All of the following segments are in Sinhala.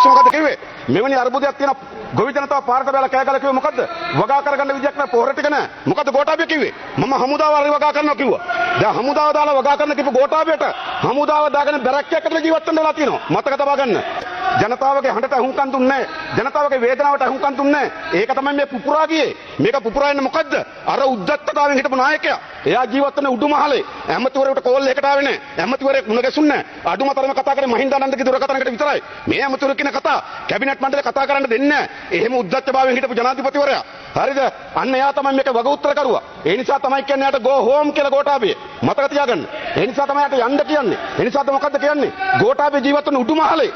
ආරක්ෂක මොකද කිව්වේ? මෙවැනි අර්බුදයක් තියෙන ගොවි ජනතාව පාරට බැලලා කෑ ගහලා කිව්වේ මොකද්ද? වගා කරගන්න විදියක් නැහැ, පොහොර ටික නැහැ. මොකද්ද ගෝඨාභය කිව්වේ? මම හමුදාව හරි වගා කරනවා කිව්වා. දැන් හමුදාව දාලා වගා කරන්න කිව්ව ගෝඨාභයට හමුදාව දාගෙන බැරක් එකකට ජීවත් වෙන්න වෙලා තියෙනවා. මතක තබා ගන්න. ජනතාවගේ හඬට අහුම්කම් දුන්නේ නැහැ. ජනතාවගේ වේදනාවට අහුම්කම් දුන්නේ නැහැ. ඒක තමයි මේ පුපුරා ගියේ. මේක පුපුරා ඉන්නේ මොකද්ද? අර උද්දච්චතාවයෙන් හිටපු නායකයා. එයා ජීවත් වෙන උඩුමහලේ ඇමතිවරයෙකුට කෝල් එකකට ආවේ නැහැ. ඇමතිවරයෙක් මුණ ගැසුන්නේ නැහැ. අඩුම තරමේ කතා කරේ මහින්දානන්දගේ දුරකථනයකට විතරයි. මේ ඇමතිවරු කියන කතා කැබිනට් මණ්ඩලේ කතා කරන්න දෙන්නේ නැහැ. එහෙම උද්දච්චභාවයෙන් හිටපු ජනාධිපතිවරයා. හරිද? අන්න එයා තමයි මේක වග උත්තර කරුවා. ඒ නිසා තමයි කියන්නේ යාට go home කියලා ගෝඨාභය. මතක තියාගන්න. ඒ නිසා තමයි යාට යන්න කියන්නේ. ඒ නිසාද මොකද්ද කියන්නේ? ගෝඨාභය ජීවත් වෙන උඩුමහලේ.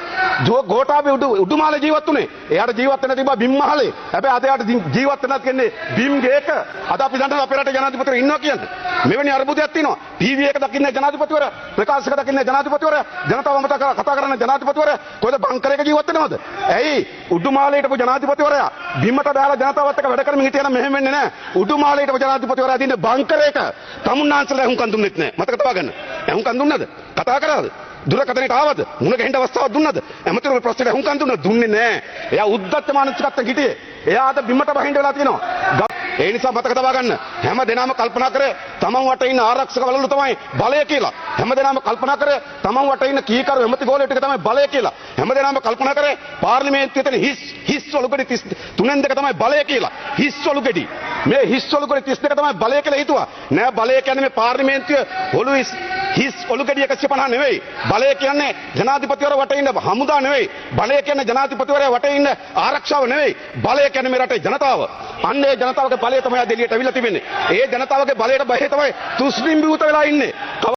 ගෝඨාභය උඩුමහලේ ජීවත් උනේ. එයාට ජීවත් වෙන්න තිබ්බා බිම් මහලේ. හැබැයි අද යාට ජීවත් වෙන්නත් කියන්නේ බිම් ගේක. අද අපි දන්නවා අපේ රටේ ජනාධිපතිවරු ඉන්නවා කියන්නේ. මෙවැනි අර්බුදයක් තියෙනවා. ටීවී එක දකින්නේ ජනාධිපතිවරයා, ප්‍රකාශක දකින්නේ ජනාධිපතිවරයා, ජනතාව මත කතා කරන ජනාධිපතිවරයා. කොහෙද බංකරයක ජීවත් වෙනවද? ඇයි උඩුමහලේ හිටපු ජනාධිපතිවරයා බිම්මට දාලා ජනතාවත් එක්ක වැඩ කරමින් හිටියනම් මෙහෙම වෙන්නේ නැහැ. උඩුමහලේ හිටපු ජනාධිපතිවරයා දින්නේ බංකරයක තමුන්නාන්සලා එහුම්කන් දුන්නෙත් නැහැ. මතක තබා ගන්න. එහුම්කන් දුන්නද? කතා කරාද? දුරකථනයට ආවද? මුණ ගැහෙන්න අවස්ථාවක් දුන්නද? ඇමතිවරු ප්‍රශ්නෙට එහුම්කන් දුන්නද? දුන්නේ නැහැ. එයා උද්දච්ච මානසිකත්වයෙන් හිටියේ. එයා අද බිම්මට බහින්න වෙලා තියෙනවා. ඒ නිසා මතක තබා ගන්න. හැම දෙනාම කල්පනා කරේ තමන් වටේ ඉන්න ආරක්ෂක වලලු තමයි බලය කියලා. හැම දෙනාම කල්පනා කරේ තමන් වටේ ඉන්න කීකරු එමෙති ගෝලයේ ටික තමයි බලය කියලා. හැම දෙනාම කල්පනා කරේ පාර්ලිමේන්තුවේ තියෙන හිස් ඔලුකඩි 3න් 2 තමයි බලය කියලා. හිස් ඔලුකඩි. මේ හිස් ඔලුකඩි 32 තමයි බලය කියලා හිතුවා. නෑ බලය කියන්නේ මේ පාර්ලිමේන්තුවේ ඔලු හිස් ඔලුකඩි 150 නෙවෙයි. බලය කියන්නේ ජනාධිපතිවරු වටේ ඉන්න හමුදා නෙවෙයි. බලය කියන්නේ ජනාධිපතිවරයා වටේ ඉන්න ආරක්ෂාව නෙවෙයි. බලය කියන්නේ මේ රටේ ජනතාව. අන්නේ ජනතාවගේ බලය තමයි අද එළියට අවිලා තිබෙන්නේ. ඒ ජනතාවගේ බලයට බය තමයි තුස්ලිම් විවුත වෙලා ඉන්නේ.